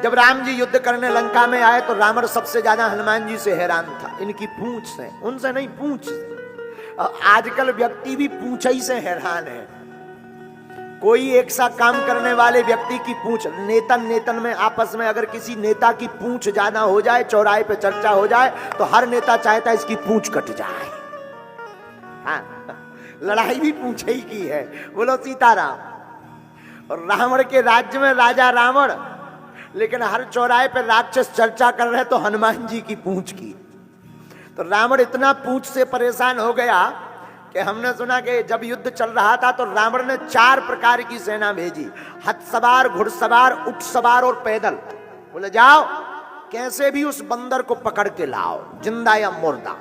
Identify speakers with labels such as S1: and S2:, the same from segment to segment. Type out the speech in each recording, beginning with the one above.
S1: जब राम जी युद्ध करने लंका में आए तो रावण सबसे ज्यादा हनुमान जी से हैरान था, इनकी पूंछ से, उनसे नहीं, पूंछ से। आजकल व्यक्ति भी पूंछ ही से हैरान है। कोई एक सा काम करने वाले व्यक्ति की पूंछ, नेतन में आपस में अगर किसी नेता की पूंछ ज्यादा हो जाए, चौराहे पे चर्चा हो जाए, तो हर नेता चाहता है इसकी पूंछ कट जाए। हाँ, लड़ाई भी पूंछ ही की है। बोलो सीताराम। और रावण के राज्य में राजा रावण, लेकिन हर चौराहे पे राक्षस चर्चा कर रहे तो हनुमान जी की पूंछ की। तो रावण इतना पूंछ से परेशान हो गया कि हमने सुना कि जब युद्ध चल रहा था तो रावण ने 4 प्रकार की सेना भेजी, हथ सवार, घुड़सवार, ऊंट सवार और पैदल। बोले जाओ कैसे भी उस बंदर को पकड़ के लाओ, जिंदा या मुर्दा।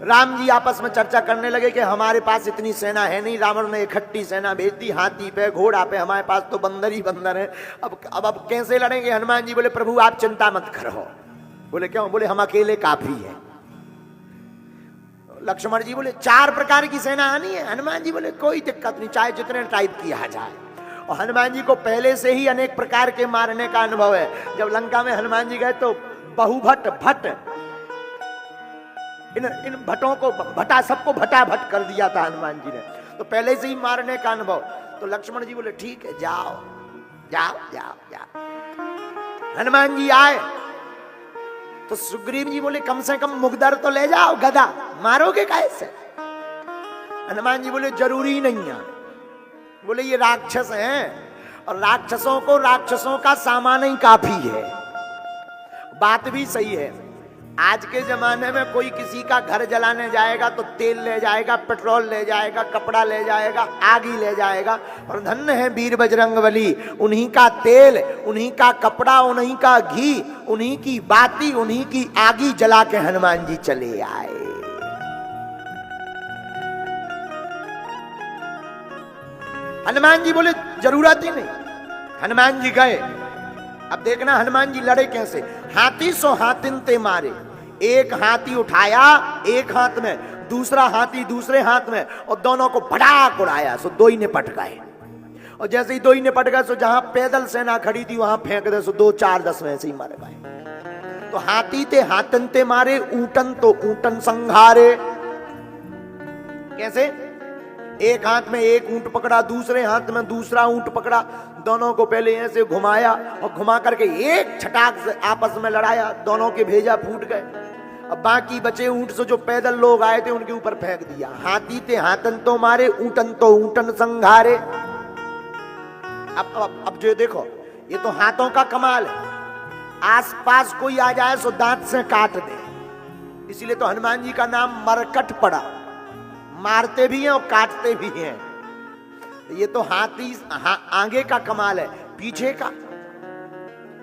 S1: राम जी आपस में चर्चा करने लगे कि हमारे पास इतनी सेना है नहीं। रावण ने इकट्ठी सेना भेज दी, हाथी पे, घोड़ा पे, हमारे पास तो बंदर ही बंदर है। अब कैसे लड़ेंगे? हनुमान जी बोले प्रभु आप चिंता मत करो। बोले क्यों? बोले हम अकेले काफी है। लक्ष्मण जी बोले 4 प्रकार की सेना आनी है। हनुमान जी बोले कोई दिक्कत नहीं, चाहे जितने टाइप किया जाए। और हनुमान जी को पहले से ही अनेक प्रकार के मारने का अनुभव है। जब लंका में हनुमान जी गए तो बहुभट भट्ट, इन भट्टों को भटा, सबको भटा भट कर दिया था हनुमान जी ने, तो पहले से ही मारने का अनुभव। तो लक्ष्मण जी बोले ठीक है जाओ जाओ जाओ जाओ। हनुमान जी आए तो सुग्रीव जी बोले कम से कम मुगदर तो ले जाओ, गदा मारोगे कैसे? हनुमान जी बोले जरूरी नहीं है। बोले ये राक्षस हैं और राक्षसों को राक्षसों का सामान ही काफी है। बात भी सही है। आज के जमाने में कोई किसी का घर जलाने जाएगा तो तेल ले जाएगा, पेट्रोल ले जाएगा, कपड़ा ले जाएगा, आगी ले जाएगा। और धन्य है वीर बजरंगबली, उन्हीं का तेल, उन्हीं का कपड़ा, उन्हीं का घी, उन्हीं की बाती, उन्हीं की आगी जला के हनुमान जी चले आए। हनुमान जी बोले जरूरत ही नहीं। हनुमान जी गए। अब देखना हनुमान जी लड़े कैसे। हाथी सो हाथिन ते मारे, एक हाथी उठाया एक हाथ में, दूसरा हाथी दूसरे हाथ में, और दोनों को भड़ाक उड़ाया, सो 2 ही निपट गए। और जैसे ही 2 ही निपट गए, सो जहां पैदल सेना खड़ी थी वहां फेंक दे, सो 2 4 10 में ऐसे ही मर गए। तो हाथी ते हाथन ते मारे, ऊटन तो ऊटन संघारे। कैसे? एक हाथ में एक ऊंट पकड़ा, दूसरे हाथ में दूसरा ऊंट पकड़ा, दोनों को पहले ऐसे घुमाया और घुमा करके एक छटाक से आपस में लड़ाया, दोनों के भेजा फूट गए। अब बाकी बचे ऊंट से जो पैदल लोग आए थे उनके ऊपर फेंक दिया। हाथी ते हाथन तो मारे, ऊटन तो ऊटन संघारे। अब जो देखो, ये तो हाथों का कमाल है। आसपास कोई आ जाए सो दांत से काट दे, इसीलिए तो हनुमान जी का नाम मरकट पड़ा। मारते भी हैं और काटते भी हैं। ये तो हाथी आगे का कमाल है, पीछे का,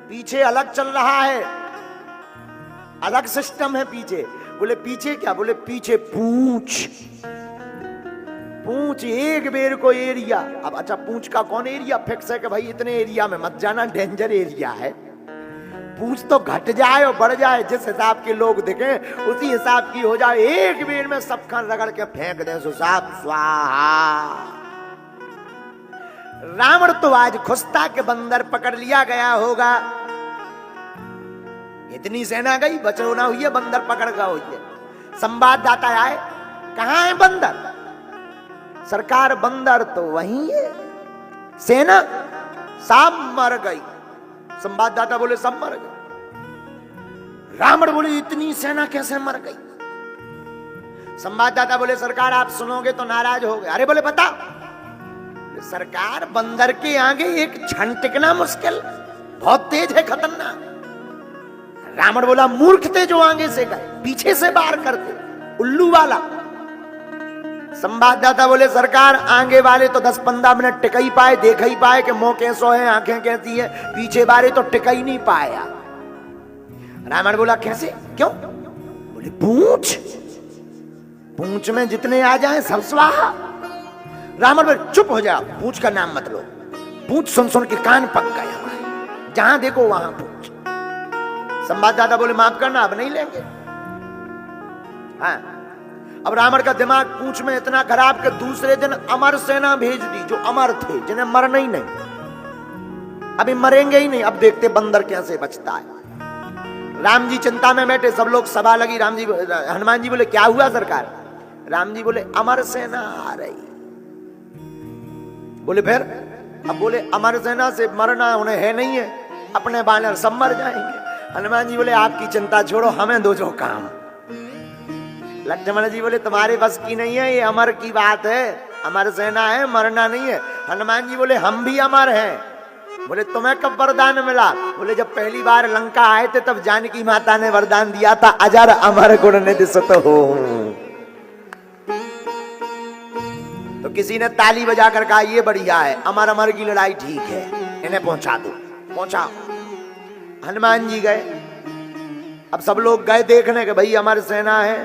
S1: पीछे अलग चल रहा है, अलग सिस्टम है पीछे। बोले पीछे क्या? बोले पीछे पूंछ, पूंछ एक बेर को एरिया। अब अच्छा पूंछ का कौन एरिया फिक्स है कि भाई इतने एरिया में मत जाना, डेंजर एरिया है। पूंछ तो घट जाए और बढ़ जाए, जिस हिसाब के लोग दिखे उसी हिसाब की हो जाए। एक बेर में सब खान रगड़ के फेंक दे, सो साफ स्वाहा। रावण तो आज खुश था कि बंदर पकड़ लिया गया होगा। इतनी सेना गई, बचाव ना हुई है, बंदर पकड़ गया हुई है। संवाददाता आए, कहां है बंदर? सरकार बंदर तो वहीं है, सेना सब मर गई। संवाददाता बोले सब मर गए। रावण बोले इतनी सेना कैसे मर गई? संवाददाता बोले सरकार आप सुनोगे तो नाराज हो गए। अरे बोले बता। सरकार बंदर के आगे एक क्षण टिकना मुश्किल, बहुत तेज है, खतरनाक। रावण बोला मूर्ख थे जो आगे से गए, पीछे से बाहर करते, उल्लू वाला। संवाददाता बोले सरकार आगे वाले तो 10-15 मिनट टिक ही पाए, देख ही पाए कि मुंह कैसो है, आंखें कैसी है, पीछे वाले तो टिक ही नहीं पाया। रावण बोला कैसे? क्यों? बोले पूंछ, पूंछ में जितने आ जाए सब स्वाहा। रावण बोले चुप हो जाओ, पूंछ का नाम मत लो। पूंछ सुन सुन के कान पक गए हमारे, जहां देखो वहां पूंछ। संवाददाता बोले माफ करना अब नहीं लेंगे। हाँ, अब रावण का दिमाग पूंछ में इतना खराब कि दूसरे दिन अमर सेना भेज दी, जो अमर थे, जिन्हें मरना ही नहीं। अभी मरेंगे ही नहीं। अब देखते बंदर कैसे बचता है। राम जी चिंता में बैठे, सब लोग सभा लगी। राम जी हनुमान जी बोले क्या हुआ सरकार? राम जी बोले अमर सेना आ रही। बोले फिर? अब बोले अमर सेना से मरना उन्हें है नहीं है, अपने बानर सब मर जाएंगे। हनुमान जी बोले आपकी चिंता छोड़ो, हमें दो जो काम। लक्ष्मण जी बोले तुम्हारे बस की नहीं है, ये अमर की बात है, अमर सेना है, मरना नहीं है। हनुमान जी बोले हम भी अमर हैं। बोले तुम्हें कब वरदान मिला? बोले जब पहली बार लंका आए थे तब जानकी माता ने वरदान दिया था, अजर अमर गुण निधि सुत हो। तो किसी ने ताली बजाकर कहा ये बढ़िया है, अमर अमर की लड़ाई ठीक है, इन्हें पहुंचा दो। पहुंचा। हनुमान जी गए। अब सब लोग गए देखने के भाई अमर सेना है,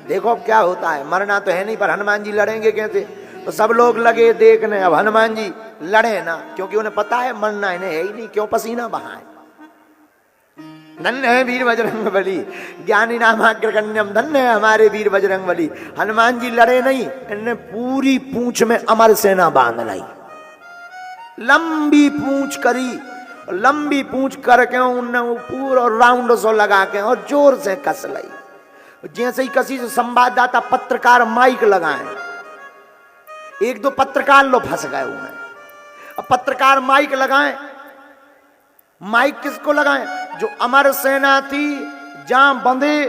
S1: देखो अब क्या होता है। मरना तो है नहीं, पर हनुमान जी लड़ेंगे कैसे? तो सब लोग लगे देखने। अब हनुमान जी लड़े ना, क्योंकि उन्हें पता है मरना इन्हें है ही नहीं, क्यों पसीना बहाए। धन्य है वीर बजरंग बली, ज्ञानी नामाग्रगण्यम, धन्य है हमारे वीर बजरंग बली। हनुमान जी लड़े नहीं, इन्हें पूरी पूंछ में अमर सेना बांध लाई। लंबी पूंछ करी, लंबी पूंछ करके उन्हें पूरा राउंड सो लगा के और जोर से कस लाई। जैसे ही कसी से संवाददाता पत्रकार माइक लगाए, एक दो पत्रकार लोग फंस गए हुए हैं। अब पत्रकार माइक लगाएं, माइक किसको लगाएं? जो अमर सेना थी जहां बंधे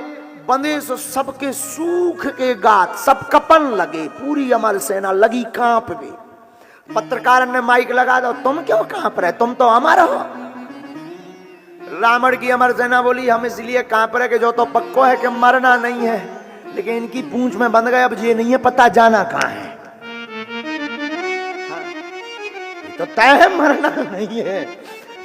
S1: बंधे से सबके सूख के गात सब कपन लगे, पूरी अमर सेना लगी कांप गई। पत्रकार ने माइक लगा दो, तुम क्यों कांप रहे, तुम तो अमर हो। रावण की अमर सेना बोली हम इसलिए कांप रहे कि जो तो पक्को है कि मरना नहीं है, लेकिन इनकी पूंछ में बंध गए, अब ये नहीं है पता जाना कहां है। तो तय है मरना नहीं है,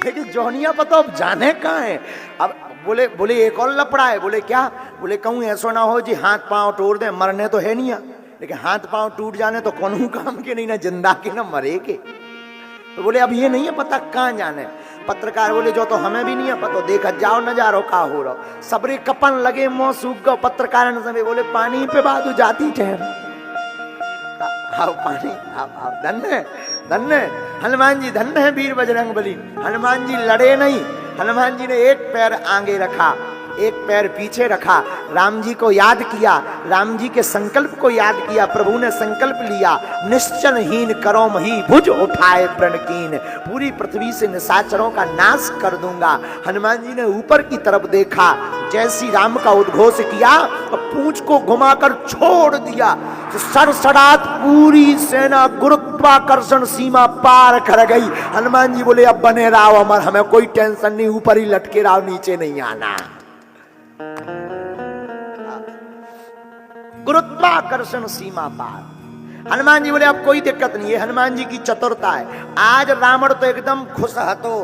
S1: लेकिन जोनिया पता अब जाने कहां है। अब बोले एक और लपड़ा है। बोले क्या? बोले कहूं ऐसा ना हो जी हाथ पांव तोड़ दे, मरने तो है नहीं, लेकिन हाथ पांव टूट जाने तो कौन काम के नहीं, ना जिंदा के ना मरे के। तो बोले अब ये नहीं है पता कहां जाने। पत्रकार बोले जो तो हमें भी नहीं है पता, देखा जाओ नजारो का हो रहा। सबरे कपन लगे, मुंह सूख गए। पत्रकार ने बोले पानी पे बादू जाती ठहर, आओ पानी आओ। धन्य धन्य हनुमान जी, धन्य है वीर बजरंग बली। हनुमान जी लड़े नहीं, हनुमान जी ने एक पैर आगे रखा, एक पैर पीछे रखा, राम जी को याद किया, राम जी के संकल्प को याद किया। प्रभु ने संकल्प लिया, निश्चलहीन करो मही भुज उठाए प्रणकीन, पूरी पृथ्वी से निशाचरों का नाश कर दूंगा। हनुमान जी ने ऊपर की तरफ देखा, जैसी राम का उद्घोष किया पूंछ को घुमाकर छोड़ दिया, तो सरसरात पूरी सेना गुरुत्वाकर्षण सीमा पार कर गई। हनुमान जी बोले अब बने रहो अमर, हमें कोई टेंशन नहीं, ऊपर ही लटके रहो, नीचे नहीं आना। गुरुत्वाकर्षण सीमा पार। हनुमान जी बोले अब कोई दिक्कत नहीं है, हनुमान जी की चतुरता है। आज रावण तो एकदम खुश हतो,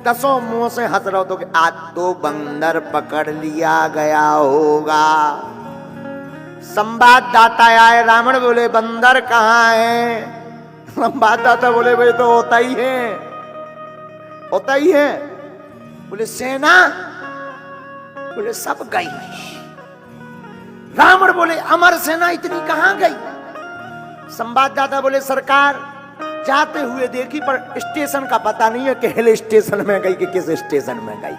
S1: दसों मुंह से हंस रहा तो कि आज तो बंदर पकड़ लिया गया होगा। संवाददाता आए, रावण बोले बंदर कहाँ है? संवाददाता बोले भाई तो होता ही है, होता ही है। बोले सेना? बोले सब गई। रावण बोले अमर सेना इतनी कहां गई? संवाददाता बोले सरकार जाते हुए देखी, पर स्टेशन का पता नहीं है कि हिल स्टेशन में गई कि किस स्टेशन में गई,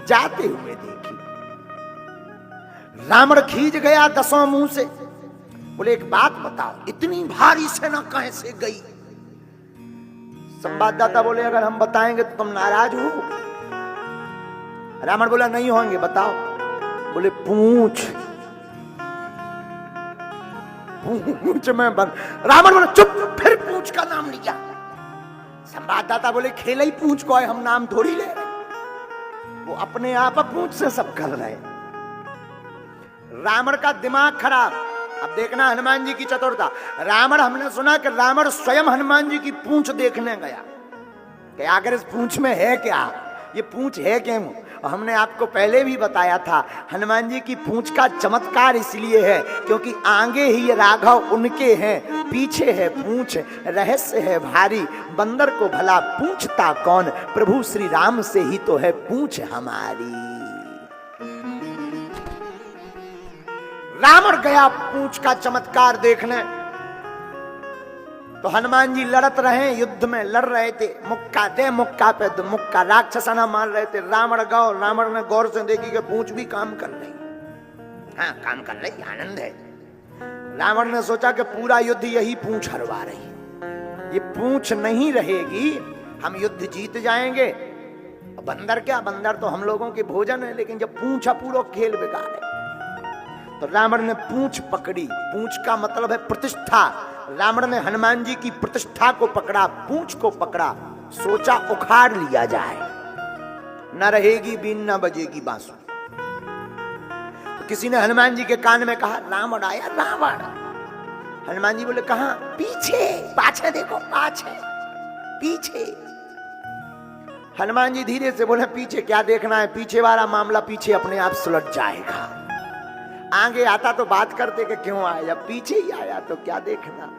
S1: जाते हुए देखी। रावण खींच गया दसों मुंह से, बोले एक बात बताओ इतनी भारी सेना कहां से गई? संवाददाता बोले अगर हम बताएंगे तो तुम नाराज हो? रावण बोला नहीं होंगे, बताओ। बोले पूंछ में बंद। रावण बोले चुप, फिर पूंछ का नाम लिया। संवाददाता बोले खेला ही पूंछ को है, हम नाम थोड़ी ले रहे। वो अपने आप पूंछ से सब कर रहे। रावण का दिमाग खराब। अब देखना हनुमान जी की चतुरता। रावण, हमने सुना कि रावण स्वयं हनुमान जी की पूंछ देखने गया कि आखिर इस पूंछ में है क्या, ये पूंछ है क्यों। हमने आपको पहले भी बताया था, हनुमान जी की पूंछ का चमत्कार इसलिए है क्योंकि आगे ही राघव उनके हैं, पीछे है पूंछ, रहस्य है भारी। बंदर को भला पूछता कौन, प्रभु श्री राम से ही तो है पूंछ हमारी। रावण गया पूंछ का चमत्कार देखने। तो हनुमान जी लड़त रहे, युद्ध में लड़ रहे थे, मुक्का दे मुक्का पे मुक्का, राक्षसाना मार रहे थे। रावण ने गौर से देखी कि पूंछ भी काम कर रही, हाँ काम कर रही, आनंद है। रावण ने सोचा कि पूरा युद्ध यही पूंछ हरवा रही, ये पूंछ नहीं रहेगी, हम युद्ध जीत जाएंगे। बंदर क्या, बंदर तो हम लोगों के भोजन है, लेकिन जब पूंछ पूरा खेल बिगाड़े। तो रावण ने पूंछ पकड़ी, पूंछ का मतलब है प्रतिष्ठा। रावण ने हनुमान जी की प्रतिष्ठा को पकड़ा, पूंछ को पकड़ा, सोचा उखाड़ लिया जाए, न रहेगी बीन न बजेगी बांसुरी। तो किसी ने हनुमान जी के कान में कहा रावण आया, रावण। हनुमान जी बोले कहां? पीछे, पाछे देखो, पाछे पीछे। हनुमान जी धीरे से बोले पीछे क्या देखना है, पीछे वाला मामला पीछे अपने आप सुलझ जाएगा। आगे आता तो बात करते कि क्यों आया, पीछे ही आया तो क्या देखना।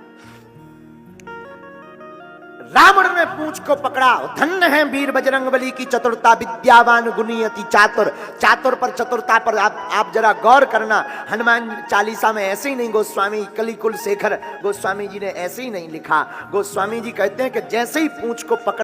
S1: रावण ने पूंछ को पकड़ा। धन्य है वीर बजरंगबली की चतुरता, विद्यावान गुणी अति चातुर। चातुर पर, चतुरता पर आप जरा गौर करना। हनुमान चालीसा में ऐसे ही नहीं, गोस्वामी कलिकुल शेखर गोस्वामी जी ने ऐसे ही नहीं लिखा। गोस्वामी जी कहते हैं कि जैसे ही पूंछ को पकड़